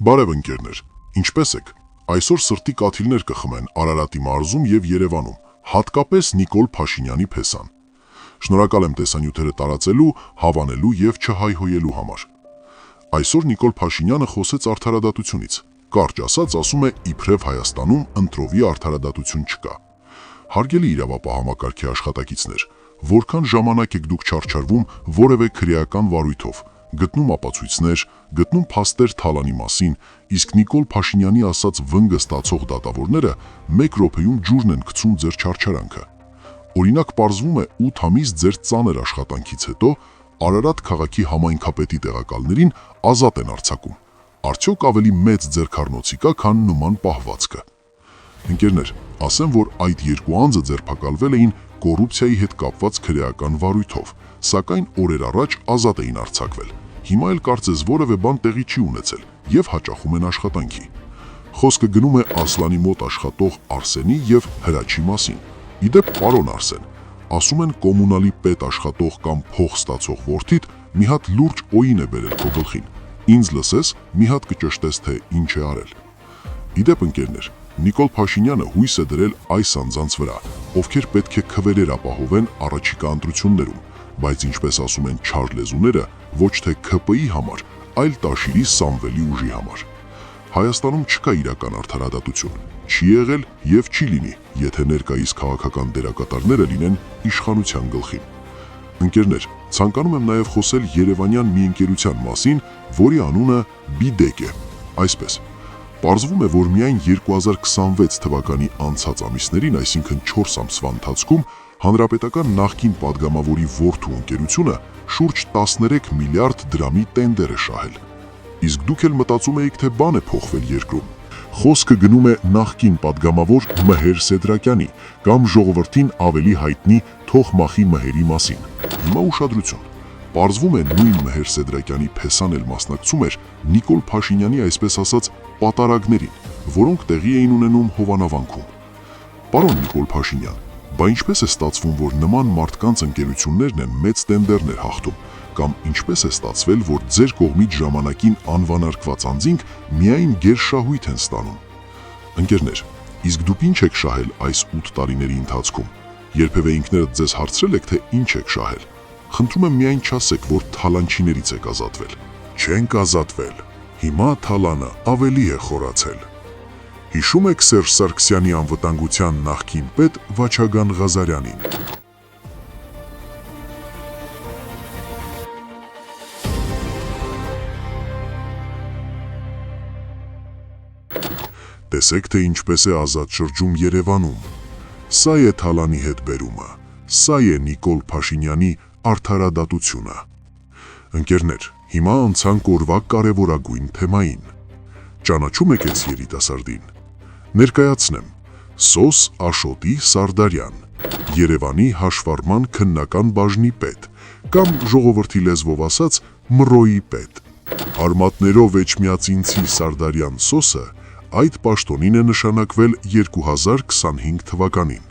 Բարև ընկերներ, ինչպե՞ս եք։ Այսօր սրտի կաթիլներ կխմեն Արարատի մարզում եւ Երևանում, հատկապես Նիկոլ Փաշինյանի փեսան։ Շնորհակալ եմ տեսանյութերը տարածելու, հավանելու եւ չհայհոյելու համար։ Այսօր Նիկոլ Փաշինյանը խոսեց արդարադատությունից։ Կարճ ասած, ասում է, իբրև Հայաստանում ընտրովի արդարադատություն չկա։ Հարգելի իրավապահ համակարգի աշխատակիցներ, որքան ժամանակ եք դուք չարչարվում որևէ քրեական վարույթով, գտնում ապացույցներ, գտնում փաստեր Թալանի մասին, իսկ Նիկոլ Փաշինյանի ասած վնգը ստացող դատավորները մեկ րոպեում ջուրն են գցում ձեր չարչարանքը։ Օրինակ, պարզվում է 8 ամիս ձեր ծանր աշխատանքից հետո Արարատ քաղաքի համայնքապետի տեղակալներին ազատ են արձակում։ Արդյոք ավելի մեծ ձեռքառնոցի կա, քան նման պահվածքը։ Ընկերներ, ասեմ, որ այդ երկու անձը ձերբակալվել էին կոռուպցիայի հետ կապված քրեական վարույթով, սակայն օրեր առաջ ազատ էին արձակվել։ Հիմա էլ կարծես որևէ բան տեղի չի ունեցել եւ հաճախում են աշխատանքի։ Խոսքը գնում է Ասլանի մոտ աշխատող Արսենի եւ Հրաչի մասին։ Իդեպ, պարոն Արսեն, ասում են կոմունալի պետ աշխատող կամ փող ստացող որդիդ մի հատ լուրջ օին է բերել քո գլխին։ Ինձ լսես, մի հատ կճշտես, թե ինչ է արել։ Իդեպ, ընկերներ, Նիկոլ Փաշինյանը հույս է դրել այս անձանց վրա, ովքեր պետք է քվերեր ապահովեն առաջիկա ընտրություններում, բայց ինչպես ասում են չար լեզուները, ոչ թե ՔՊ-ի համար, այլ Տաշիրի Սամվելի ուժի համար։ Հայաստանում չկա իրական արդարադատություն, չի եղել եւ չի լինի, եթե ներկայիս քաղաքական դերակատարները լինեն իշխանության գլխին։ Ընկերներ, ցանկանում եմ նաեւ խոսել երևանյան մի ընկերության մասին, որի անունը Բիդեկ է։ Այսպես, պարզվում է, որ միայն 2026 թվականի անցած ամիսներին, այսինքն 4 ամսվա ընթացքում, հանրապետական նախկին падգամավորի որդու ընկերությունը շուրջ 13 միլիարդ դրամի տենդեր է շահել։ Իսկ դուք էլ մտածում եք, թե բան է փոխվել երկրում։ Խոսքը գնում է նախկին падգամավոր Մհեր Սեդրակյանի կամ ժողովրդին ավելի հայտնի Թոխմախի Մհերի մասին։ Հիմա ուշադրություն։ Պարզվում է, նույն Մհեր Սեդրակյանի փեսան էլ մասնակցում էր Նիկոլ Փաշինյանի այսպես ասած պատարագներին, որոնք տեղի էին ունենում Հովանավանքում։ Պարոն Նիկոլ Փաշինյան, բա ինչպես է ստացվում, որ նման մարդկանց ընկերություններն են մեծ տենդերներ հաղթում, կամ ինչպես է ստացվել, որ ձեր կողմից ժամանակին անվանարկված անձինք միայն գերշահույթ են ստանում։ Ընկերներ, իսկ դուք ինչ եք շահել այս 8 տարիների ընթացքում։ Երբևէ ինքներդ ձեզ հարցրել եք, թե ինչ եք շահել։ Խնդրում եմ միայն չասեք, որ թալանչիներից եք ազատվել։ Չենք ազատվել։ Հիմա Թալանը ավելի է խորացել։ Հիշում եք Սերժ Սարգսյանի անվտանգության նախկին պետ Վաչագան Ղազարյանին։ Տեսեք, թե ինչպես է ազատ շրջում Երևանում։ Սա է Թալանի հետ բերումը, սա է Նիկոլ Փաշինյանի արդարադատությունը։ Ընկերներ, հիմա անցանք օրվա կարևորագույն թեմային։ Ճանաչում եք այս երիտասարդին։ Ներկայացնեմ. Սոս Աշոտի Սարդարյան, Երևանի հաշվառման քննական բաժնի պետ, կամ ժողովրդի լեզվով ասած Մռոյի պետ։ Արմատներով էջմիածինցի Սարդարյան Սոսը այդ պաշտոնին է նշանակվել 2025 թվականին։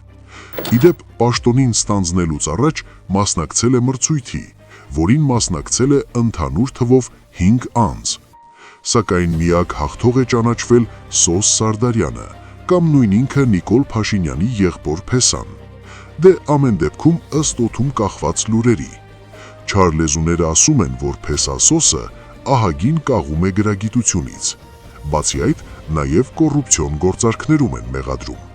Իդեպ, պաշտոնին ստանձնելուց առաջ մասնակցել է մրցույթի, որին մասնակցել է ընդհանուր թվով 5 անձ։ Սակայն միակ հաղթող է ճանաչվել Սոս Սարդարյանը, կամ նույն ինքը Նիկոլ Փաշինյանի եղբոր փեսան։ Դե ամեն դեպքում ըստ օդում կախված լուրերի։ Չար լեզուները ասում են, որ փեսա Սոսը ահագին կաղում է գրագիտությունից։ Բացի այդ, նաև կոռուպցիոն գործարքներում են մեղադրում։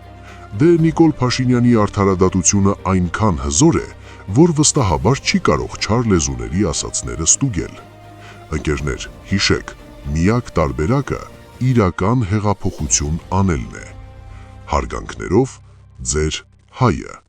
Դե Նիկոլ Փաշինյանի արդարադատությունը այնքան հզոր է, որ վստահաբար չի կարող չար լեզուների ասածները ստուգել։ Ընկերներ, հիշեք, միակ տարբերակը իրական հեղափոխություն անելն է։ Հարգանքներով, ձեր Հայը։